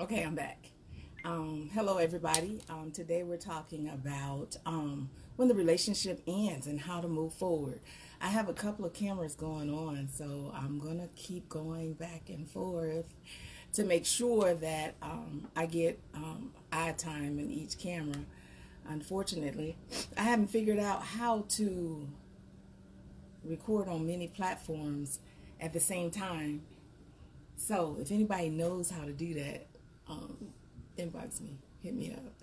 Okay, I'm back. Hello, everybody. Today we're talking about when the relationship ends and how to move forward. I have a couple of cameras going on, so I'm going to keep going back and forth to make sure that I get eye time in each camera. Unfortunately, I haven't figured out how to record on many platforms at the same time. So if anybody knows how to do that, inbox me, hit me up,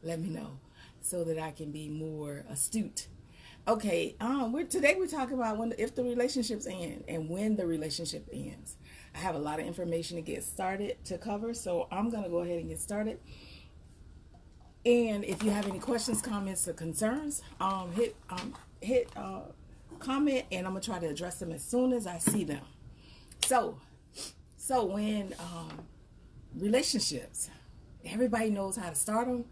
let me know so that I can be more astute. Okay, today we're talking about if the relationships end and when the relationship ends. I have a lot of information to get started to cover, so I'm gonna go ahead and get started. And if you have any questions, comments, or concerns, hit comment, and I'm gonna try to address them as soon as I see them. So when relationships, everybody knows how to start them,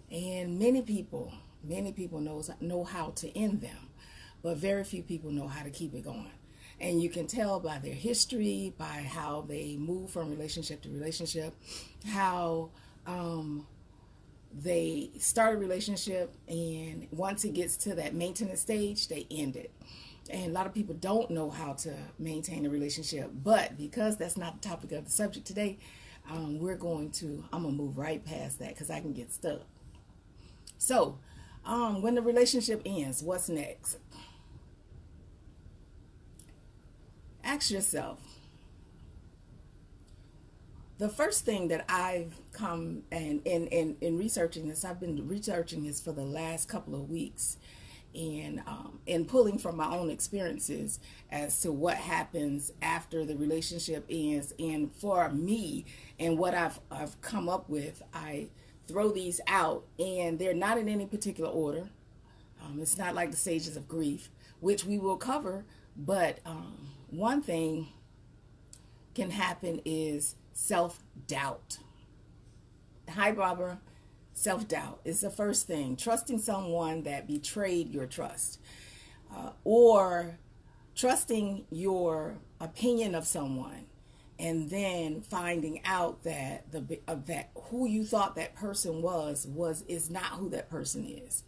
and many people know how to end them, but very few people know how to keep it going. And you can tell by their history, by how they move from relationship to relationship, how they start a relationship, and once it gets to that maintenance stage, they end it. And a lot of people don't know how to maintain a relationship, but because that's not the topic of the subject today, I'm gonna move right past that because I can get stuck. So when the relationship ends, what's next? Ask yourself. The first thing that I've come and in researching this, I've been researching this for the last couple of weeks, and pulling from my own experiences as to what happens after the relationship ends. And for me, and what I've come up with, I throw these out, and they're not in any particular order. It's not like the stages of grief, which we will cover, but one thing can happen is self-doubt. Hi, Barbara. Self-doubt is the first thing. Trusting someone that betrayed your trust, or trusting your opinion of someone, and then finding out that that who you thought that person is not who that person is.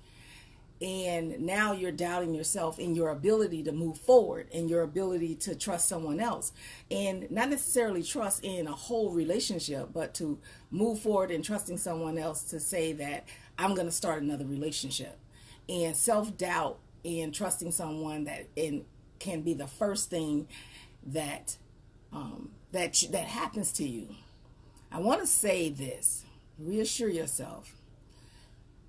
And now you're doubting yourself in your ability to move forward and your ability to trust someone else, and not necessarily trust in a whole relationship, but to move forward and trusting someone else to say that I'm going to start another relationship. And self-doubt and trusting someone can be the first thing that that happens to you. I want to say this: reassure yourself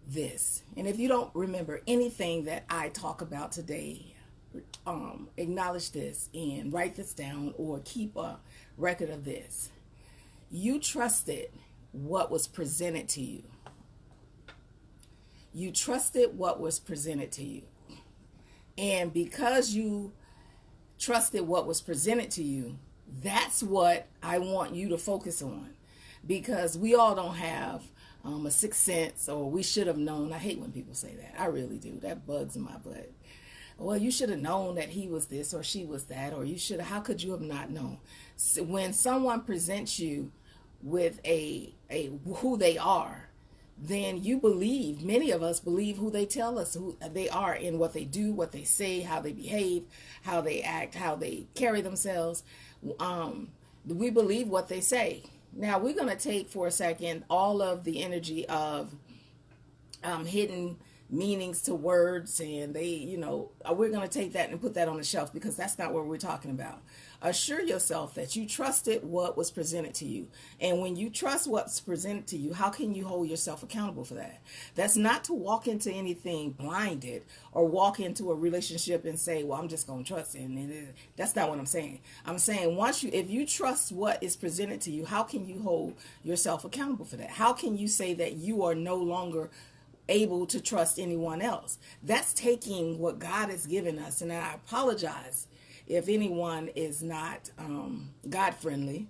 this. And if you don't remember anything that I talk about today, acknowledge this and write this down, or keep a record of this. You trusted what was presented to you. You trusted what was presented to you. And because you trusted what was presented to you, that's what I want you to focus on. Because we all don't have a sixth sense, or we should have known. I hate when people say that. I really do. That bugs in my butt. Well, you should have known that he was this or she was that, or you should have. How could you have not known? So when someone presents you with a who they are, then you believe. Many of us believe who they tell us who they are, in what they do, what they say, how they behave, how they act, how they carry themselves. We believe what they say. Now, we're going to take for a second all of the energy of hidden meanings to words, and we're going to take that and put that on the shelf, because that's not what we're talking about. Assure yourself that you trusted what was presented to you. And when you trust what's presented to you, how can you hold yourself accountable for that? That's not to walk into anything blinded, or walk into a relationship and say, well, I'm just going to trust it. And that's not what I'm saying. I'm saying if you trust what is presented to you, how can you hold yourself accountable for that? How can you say that you are no longer able to trust anyone else? That's taking what God has given us. And I apologize if anyone is not God friendly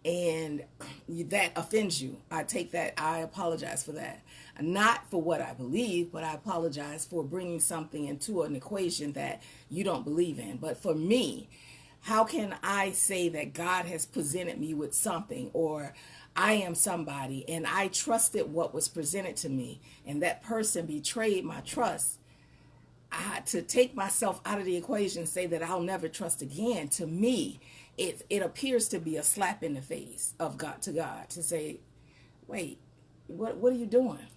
and that offends you. I take that. I apologize for that. Not for what I believe, but I apologize for bringing something into an equation that you don't believe in. But for me, How can I say that God has presented me with something, or I am somebody and I trusted what was presented to me and that person betrayed my trust? To take myself out of the equation and say that I'll never trust again, to me, it appears to be a slap in the face of God, to God, to say, wait, what are you doing?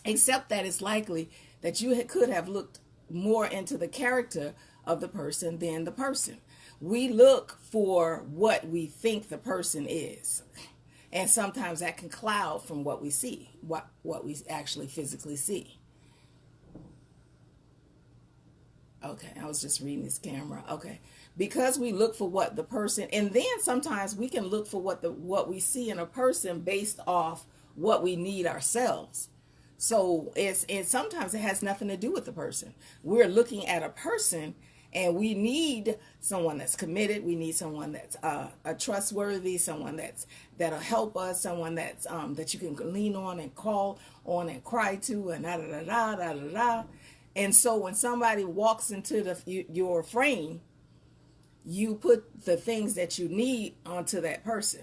Except that it's likely that you could have looked more into the character of the person than the person. We look for what we think the person is. And sometimes that can cloud from what we see, what we actually physically see. Okay, I was just reading this camera. Okay. Because we look for what the person, and then sometimes we can look for what we see in a person based off what we need ourselves. So sometimes it has nothing to do with the person. We're looking at a person and we need someone that's committed. We need someone that's a trustworthy, someone that'll help us, someone that's that you can lean on and call on and cry to, and da da da da da da da. And so when somebody walks into your frame, you put the things that you need onto that person.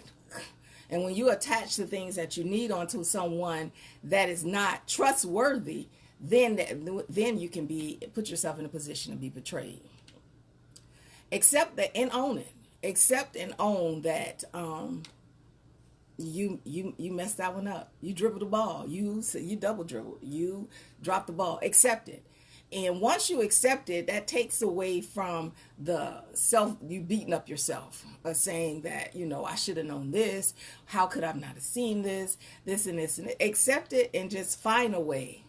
And when you attach the things that you need onto someone that is not trustworthy, then you can put yourself in a position to be betrayed. Accept that and own it. Accept and own that you messed that one up. You dribbled the ball. You double dribbled. You dropped the ball. Accept it. And once you accept it, that takes away from you beating up yourself, saying that, I should have known this. How could I not have seen this and this and that. Accept it and just find a way.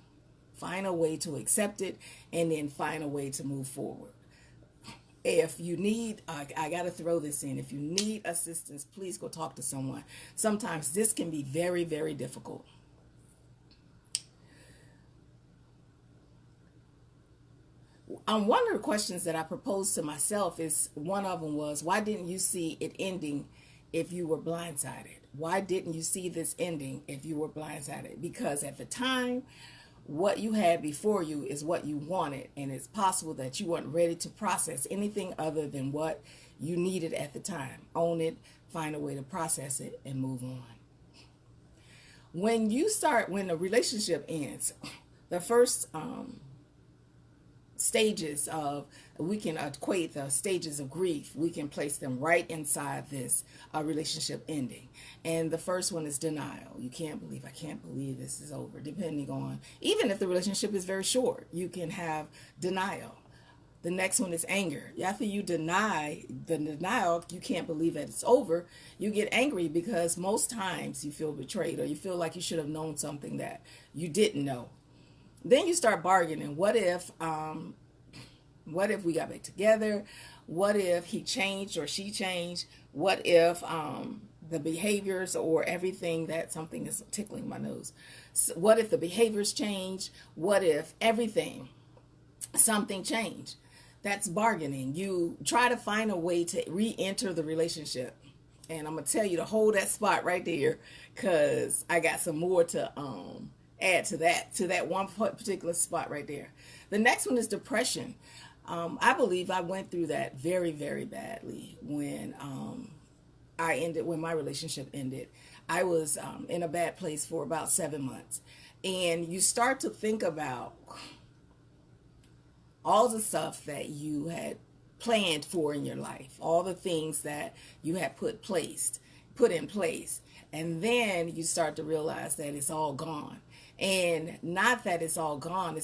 Find a way to accept it and then find a way to move forward. If you need, I got to throw this in. If you need assistance, please go talk to someone. Sometimes this can be very, very difficult. One of the questions that I proposed to myself is, one of them was, why didn't you see it ending if you were blindsided? Why didn't you see this ending if you were blindsided? Because at the time, what you had before you is what you wanted, and it's possible that you weren't ready to process anything other than what you needed at the time. Own it, find a way to process it, and move on. When the relationship ends, the first stages of, we can equate the stages of grief, we can place them right inside this relationship ending. And the first one is denial. I can't believe this is over. Depending on, even if the relationship is very short, you can have denial. The next one is anger. After you deny the denial, you can't believe that it's over, you get angry because most times you feel betrayed, or you feel like you should have known something that you didn't know. Then you start bargaining. What if we got back together? What if he changed or she changed? What if the behaviors or everything, that something is tickling my nose. So what if the behaviors change? What if something changed? That's bargaining. You try to find a way to re-enter the relationship. And I'm going to tell you to hold that spot right there, because I got some more to add to that one particular spot right there. The next one is depression. I believe I went through that very, very badly when my relationship ended. I was in a bad place for about 7 months. And you start to think about all the stuff that you had planned for in your life, all the things that you had put in place. And then you start to realize that it's all gone. And not that it's all gone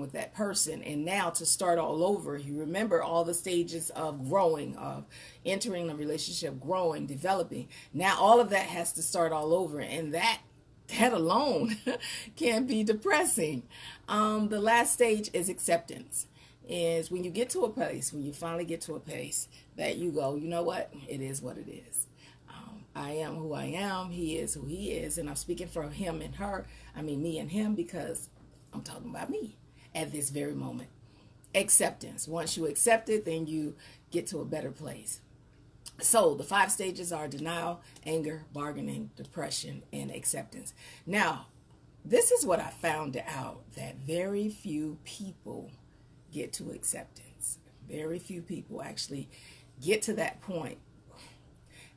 with that person. And now to start all over, you remember all the stages of growing, of entering a relationship, growing, developing. Now all of that has to start all over. And that alone can be depressing. The last stage is acceptance. Is when you get to a place, when you finally get to a place that you go, you know what? It is what it is. I am who I am. He is who he is. And I'm speaking for him and her. I mean, me and him, because I'm talking about me at this very moment. Acceptance. Once you accept it, then you get to a better place. So the 5 stages are denial, anger, bargaining, depression, and acceptance. Now, this is what I found out, that very few people get to acceptance. Very few people actually Get to that point.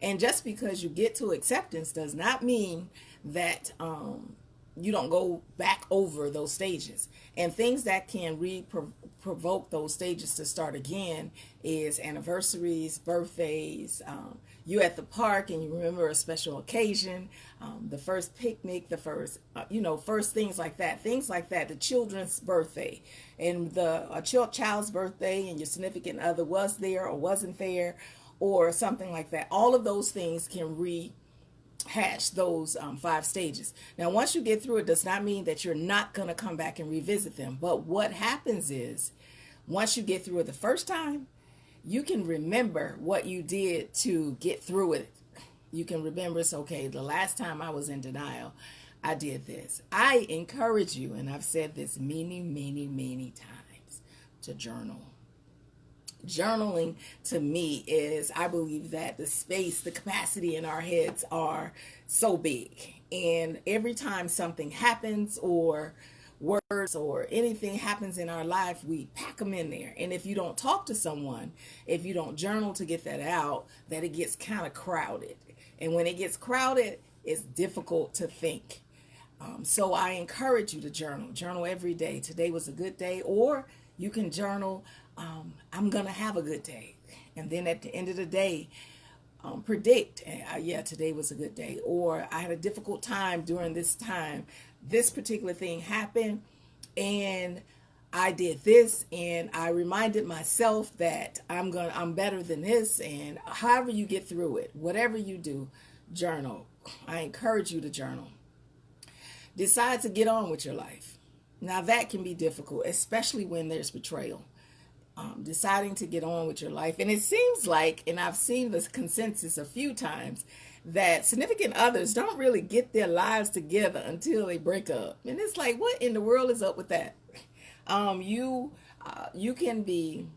And just because you get to acceptance does not mean that you don't go back over those stages. And things that can provoke those stages to start again is anniversaries, birthdays, you at the park and you remember a special occasion, the first picnic, the first, first things like that. Things like that, the children's birthday and a child's birthday and your significant other was there or wasn't there or something like that. All of those things can rehash those 5 stages. Now, once you get through it, does not mean that you're not going to come back and revisit them. But what happens is, once you get through it the first time, you can remember what you did to get through it. You can remember, it's okay, the last time I was in denial, I did this. I encourage you, and I've said this many, many, many times, to journal. Journaling to me is, I believe that the space, the capacity in our heads are so big. And every time something happens or words or anything happens in our life, we pack them in there. And if you don't talk to someone, if you don't journal to get that out, that it gets kind of crowded. And when it gets crowded, it's difficult to think. So I encourage you to journal. Journal every day. Today was a good day. Or you can journal, I'm going to have a good day. And then at the end of the day, predict, yeah, today was a good day. Or I had a difficult time during this time. This particular thing happened and I did this, and I reminded myself that I'm better than this. And however you get through it, whatever you do, journal. I encourage you to journal. Decide to get on with your life. Now that can be difficult, especially when there's betrayal. Deciding to get on with your life. And it seems like, and I've seen this consensus a few times, that significant others don't really get their lives together until they break up. And it's like, what in the world is up with that? You can be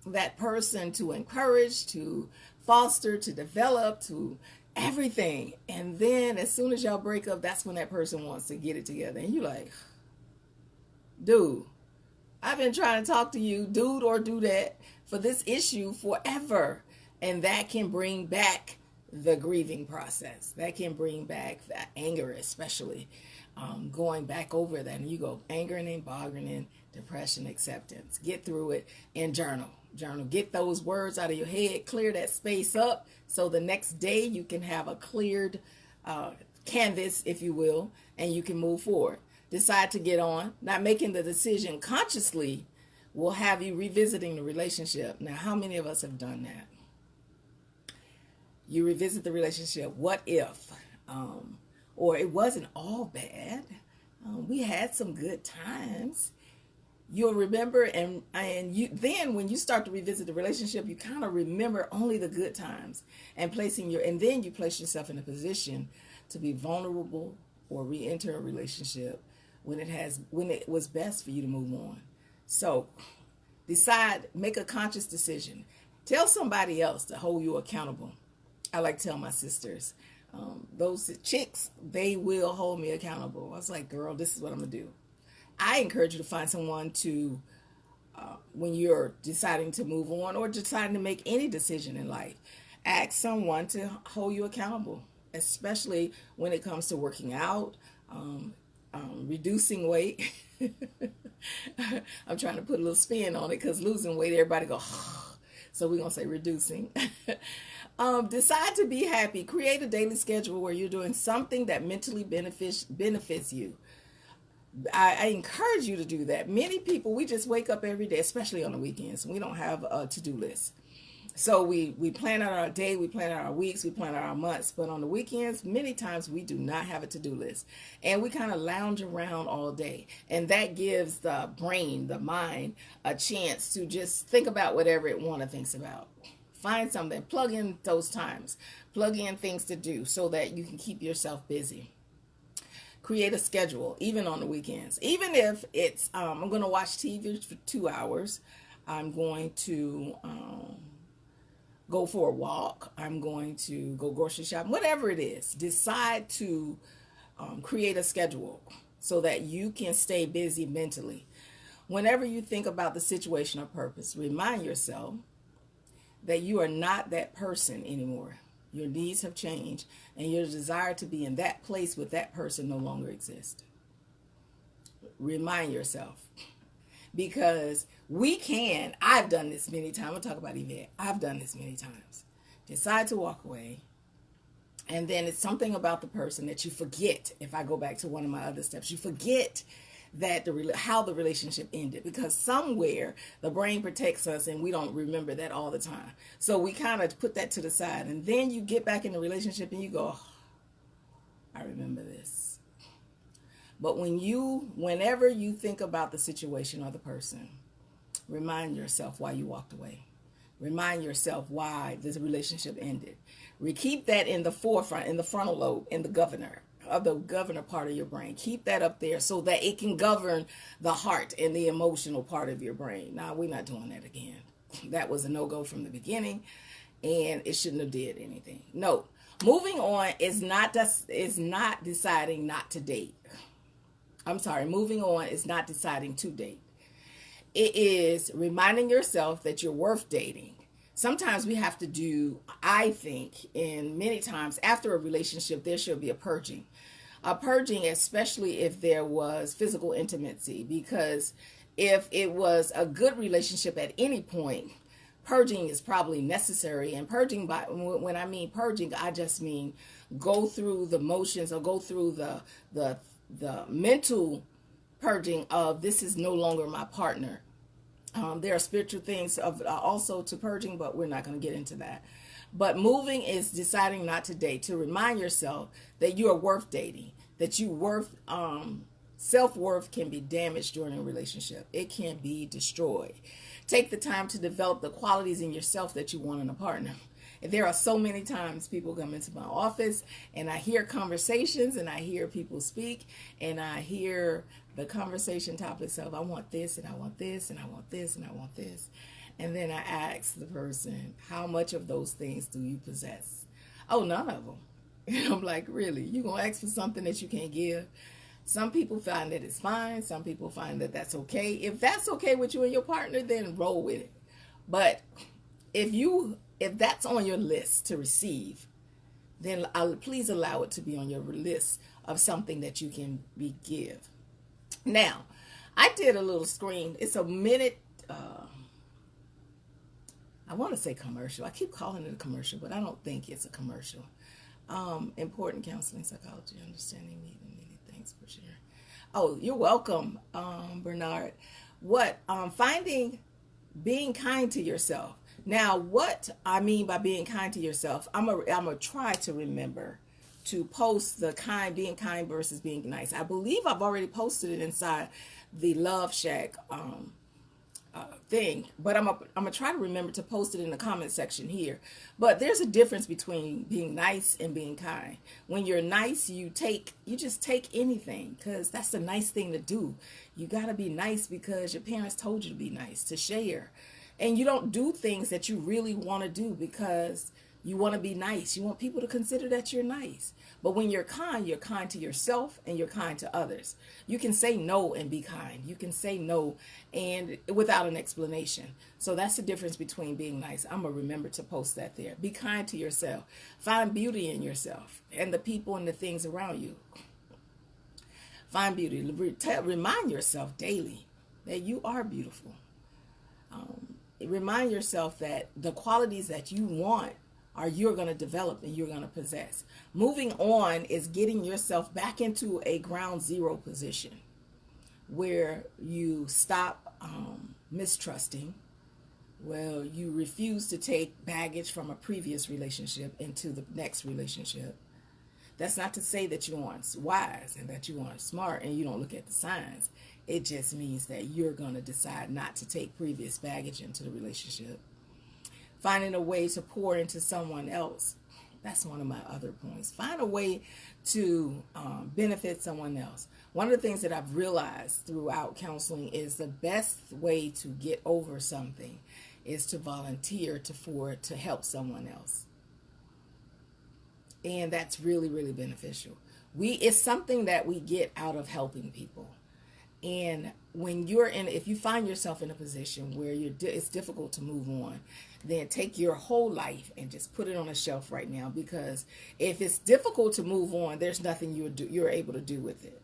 that person to encourage, to foster, to develop, to everything. And then as soon as y'all break up, that's when that person wants to get it together. And you're like, dude, I've been trying to talk to you, dude or dudette, for this issue forever. And that can bring back the grieving process. That can bring back that anger, especially going back over that. And you go angering and boggering, depression, acceptance. Get through it and journal. Journal. Get those words out of your head. Clear that space up so the next day you can have a cleared canvas, if you will, and you can move forward. Decide to get on. Not making the decision consciously will have you revisiting the relationship. Now, how many of us have done that? You revisit the relationship. What if? Or it wasn't all bad. We had some good times. You'll remember, and you then when you start to revisit the relationship, you kind of remember only the good times, and then you place yourself in a position to be vulnerable or re-enter a relationship when it was best for you to move on. So decide, make a conscious decision. Tell somebody else to hold you accountable. I like to tell my sisters, those chicks, they will hold me accountable. I was like, girl, this is what I'm gonna do. I encourage you to find someone to, when you're deciding to move on or deciding to make any decision in life, ask someone to hold you accountable, especially when it comes to working out, reducing weight. I'm trying to put a little spin on it because losing weight, everybody go, so we're going to say reducing. Decide to be happy. Create a daily schedule where you're doing something that mentally benefits you. I encourage you to do that. Many people, we just wake up every day, especially on the weekends. We don't have a to-do list. So we plan out our day, we plan out our weeks, we plan out our months. But on the weekends, many times we do not have a to-do list. And we kind of lounge around all day. And that gives the brain, the mind, a chance to just think about whatever it wants to think about. Find something, plug in those times, plug in things to do so that you can keep yourself busy. Create a schedule, even on the weekends. Even if it's, I'm going to watch TV for 2 hours. I'm going to go for a walk. I'm going to go grocery shopping. Whatever it is, decide to create a schedule so that you can stay busy mentally. Whenever you think about the situation or purpose, remind yourself that you are not that person anymore. Your needs have changed, and your desire to be in that place with that person no longer exists. Remind yourself. Because I've done this many times. I'll talk about Yvette. I've done this many times. Decide to walk away. And then it's something about the person that you forget. If I go back to one of my other steps, you forget that how the relationship ended, because somewhere the brain protects us and we don't remember that all the time. So we kind of put that to the side, and then you get back in the relationship and you go, oh, I remember this. But whenever you think about the situation or the person, remind yourself why you walked away. Remind yourself why this relationship ended. Keep that in the forefront, in the frontal lobe, in the governor part of your brain. Keep that up there so that it can govern the heart and the emotional part of your brain. Now, we're not doing that again. That was a no-go from the beginning, and it shouldn't have did anything. No, moving on is not deciding not to date. Moving on is not deciding to date. It is reminding yourself that you're worth dating. Sometimes we have to do, I think, and many times after a relationship, there should be a purging. A purging, especially if there was physical intimacy, because if it was a good relationship at any point, purging is probably necessary. And purging, when I mean purging, I just mean go through the motions or go through the mental purging of this is no longer my partner. There are spiritual things also to purging, but we're not going to get into that. But moving is deciding not to date, to remind yourself that you are worth dating, that self-worth can be damaged during a relationship. It can be destroyed. Take the time to develop the qualities in yourself that you want in a partner. There are so many times people come into my office and I hear conversations and I hear people speak and I hear the conversation topics of I want this and I want this and I want this and I want this. And then I ask the person, how much of those things do you possess? Oh, none of them. And I'm like, really? You going to ask for something that you can't give? Some people find that it's fine. Some people find that that's okay. If that's okay with you and your partner, then roll with it. But if that's on your list to receive, then please allow it to be on your list of something that you can give. Now, I did a little screen. It's a minute, I want to say commercial. I keep calling it a commercial, but I don't think it's a commercial. Important counseling, psychology, understanding, meeting many things for sure. Oh, you're welcome, Bernard. Being kind to yourself. Now, what I mean by being kind to yourself, I'm gonna try to remember to post the being kind versus being nice. I believe I've already posted it inside the Love Shack thing, but I'm gonna try to remember to post it in the comment section here. But there's a difference between being nice and being kind. When you're nice, you just take anything because that's the nice thing to do. You gotta be nice because your parents told you to be nice, to share. And you don't do things that you really want to do because you want to be nice. You want people to consider that you're nice. But when you're kind to yourself and you're kind to others. You can say no and be kind. You can say no and without an explanation. So that's the difference between being nice. I'm going to remember to post that there. Be kind to yourself. Find beauty in yourself and the people and the things around you. Find beauty. Remind yourself daily that you are beautiful. Remind yourself that the qualities that you want you're going to develop and you're going to possess. Moving on is getting yourself back into a ground zero position where you stop mistrusting. Well, you refuse to take baggage from a previous relationship into the next relationship. That's not to say that you aren't wise and that you aren't smart and you don't look at the signs. It just means that you're going to decide not to take previous baggage into the relationship. Finding a way to pour into someone else. That's one of my other points. Find a way to benefit someone else. One of the things that I've realized throughout counseling is the best way to get over something is to volunteer to help someone else. And that's really, really beneficial. It's something that we get out of helping people. And if you find yourself in a position where it's difficult to move on, then take your whole life and just put it on a shelf right now. Because if it's difficult to move on, there's nothing you're able to do with it.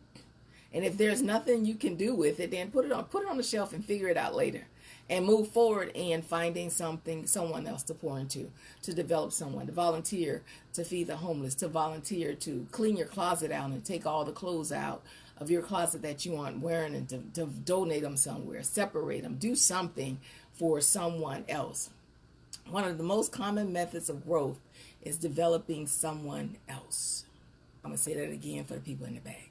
And if there's nothing you can do with it, then put it on the shelf and figure it out later, and move forward in finding someone else to pour into, to develop someone, to volunteer to feed the homeless, to volunteer to clean your closet out and take all the clothes out of your closet that you aren't wearing, and to donate them somewhere, separate them, do something for someone else. One of the most common methods of growth is developing someone else. I'm going to say that again for the people in the back.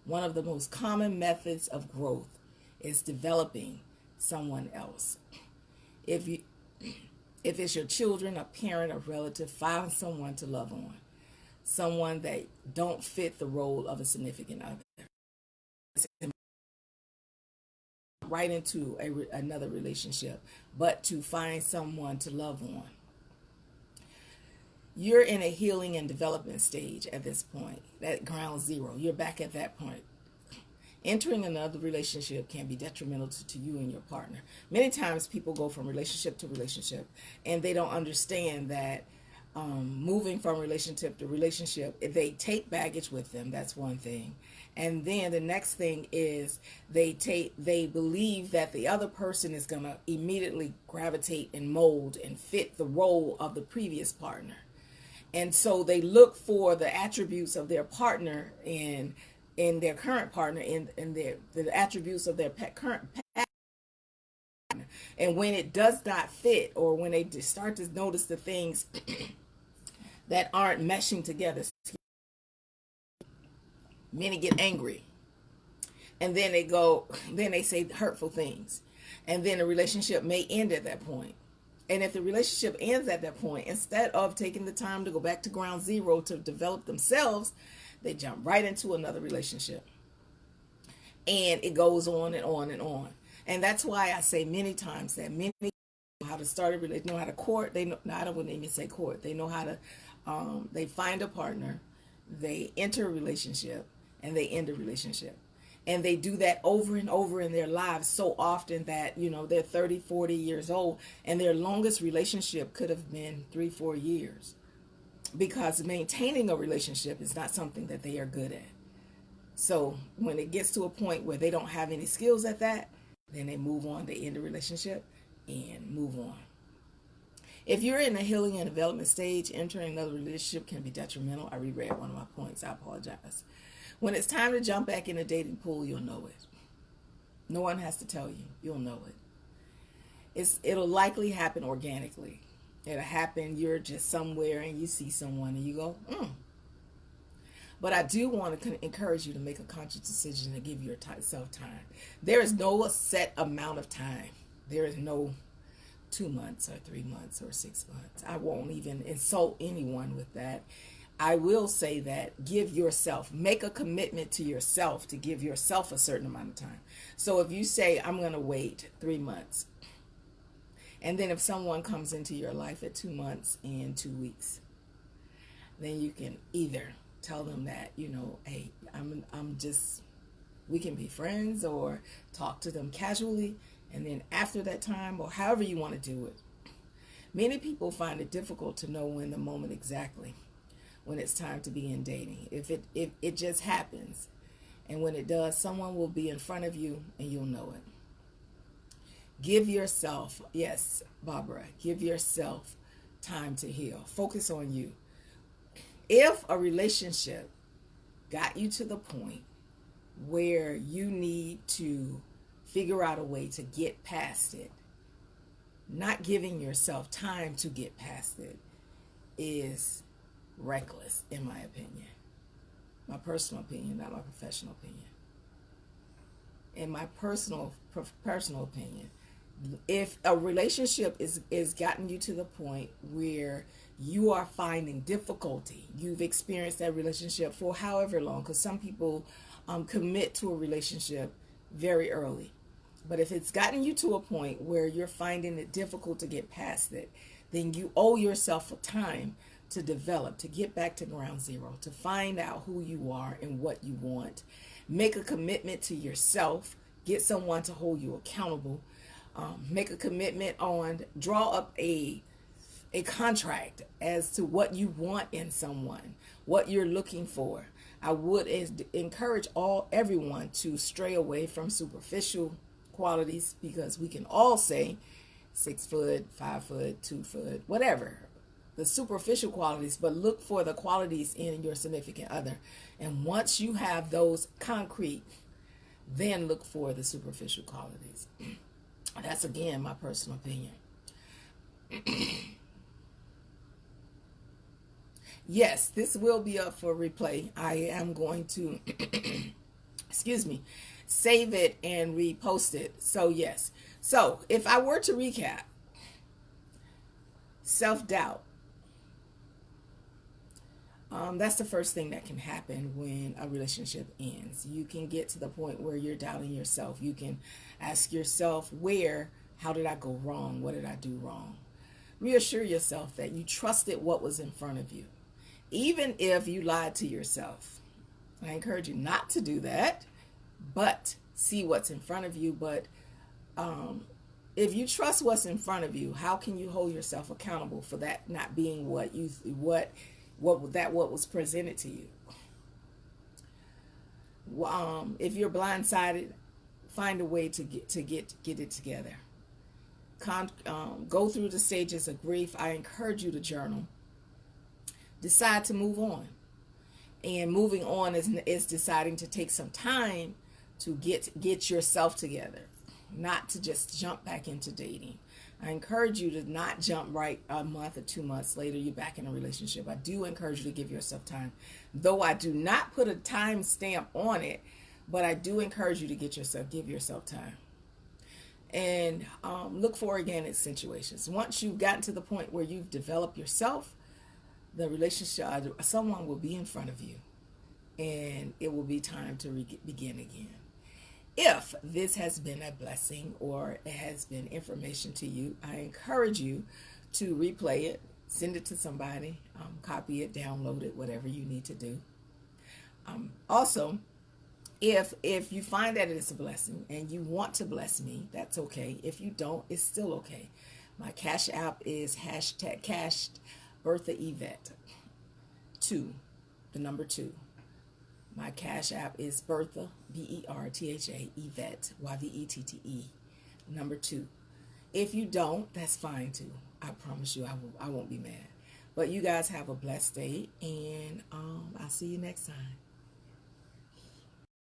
One of the most common methods of growth is developing someone else. If it's your children, a parent, a relative, find someone to love on. Someone that don't fit the role of a significant other. Right into another relationship, but to find someone to love on. You're in a healing and development stage at this point, at ground zero. You're back at that point. Entering another relationship can be detrimental to you and your partner. Many times people go from relationship to relationship, and they don't understand that moving from relationship to relationship, if they take baggage with them, that's one thing. And then the next thing is they believe that the other person is going to immediately gravitate and mold and fit the role of the previous partner. And so they look for the attributes of their partner in their current partner, in the attributes of their current partner. And when it does not fit, or when they start to notice the things that aren't meshing together, many get angry. And then they say hurtful things. And then the relationship may end at that point. And if the relationship ends at that point, instead of taking the time to go back to ground zero to develop themselves, they jump right into another relationship. And it goes on and on and on. And that's why I say many times that many know how to start a relationship, know how to court. I wouldn't even say court. They know how to, they find a partner, they enter a relationship, and they end a relationship. And they do that over and over in their lives so often that, they're 30, 40 years old, and their longest relationship could have been 3-4 years. Because maintaining a relationship is not something that they are good at. So when it gets to a point where they don't have any skills at that, then they move on, they end the relationship and move on. If you're in a healing and development stage, entering another relationship can be detrimental. I reread one of my points. I apologize. When it's time to jump back in the dating pool, you'll know it. No one has to tell you. You'll know it. It'll likely happen organically. It'll happen, you're just somewhere and you see someone and you go, But I do want to encourage you to make a conscious decision to give yourself time. There is no set amount of time. There is no 2 months or 3 months or 6 months. I won't even insult anyone with that. I will say that make a commitment to yourself to give yourself a certain amount of time. So if you say, I'm going to wait 3 months, and then if someone comes into your life at 2 months and 2 weeks, then you can either tell them that, hey, we can be friends, or talk to them casually. And then after that time, or however you want to do it. Many people find it difficult to know when the moment exactly, when it's time to begin dating. If it just happens. And when it does, someone will be in front of you and you'll know it. Give yourself, yes, Barbara, give yourself time to heal. Focus on you. If a relationship got you to the point where you need to figure out a way to get past it, not giving yourself time to get past it is reckless, in my opinion. My personal opinion, not my professional opinion. In my personal opinion, if a relationship is gotten you to the point where you are finding difficulty, you've experienced that relationship for however long, because some people commit to a relationship very early. But if it's gotten you to a point where you're finding it difficult to get past it, then you owe yourself a time to develop, to get back to ground zero, to find out who you are and what you want. Make a commitment to yourself. Get someone to hold you accountable. Make a commitment on, draw up a contract as to what you want in someone, what you're looking for. I would encourage everyone to stray away from superficial qualities, because we can all say 6 foot, 5 foot, 2 foot, whatever, the superficial qualities, but look for the qualities in your significant other. And once you have those concrete, then look for the superficial qualities. That's, again, my personal opinion. Yes, this will be up for replay. I am going to, excuse me, save it and repost it. So, yes. So, if I were to recap, self-doubt. That's the first thing that can happen when a relationship ends. You can get to the point where you're doubting yourself. You can ask yourself, how did I go wrong? What did I do wrong? Reassure yourself that you trusted what was in front of you, even if you lied to yourself. I encourage you not to do that, but see what's in front of you. But if you trust what's in front of you, how can you hold yourself accountable for that not being what was presented to you? If you're blindsided, find a way to get it together. Go through the stages of grief. I encourage you to journal. Decide to move on. And moving on is deciding to take some time to get yourself together, not to just jump back into dating. I encourage you to not jump right a month or 2 months later, you're back in a relationship. I do encourage you to give yourself time, though I do not put a time stamp on it, but I do encourage you to give yourself time. And look for organic situations. Once you've gotten to the point where you've developed yourself, the relationship, someone will be in front of you, and it will be time to begin again. If this has been a blessing or it has been information to you, I encourage you to replay it, send it to somebody, copy it, download it, whatever you need to do. Also, if you find that it is a blessing and you want to bless me, that's okay. If you don't, it's still okay. My Cash App is #cashed Bertha Yvette 2, the number 2. My Cash App is Bertha, Bertha, Yvette, Yvette, number 2. If you don't, that's fine too. I promise you I won't be mad. But you guys have a blessed day, and I'll see you next time.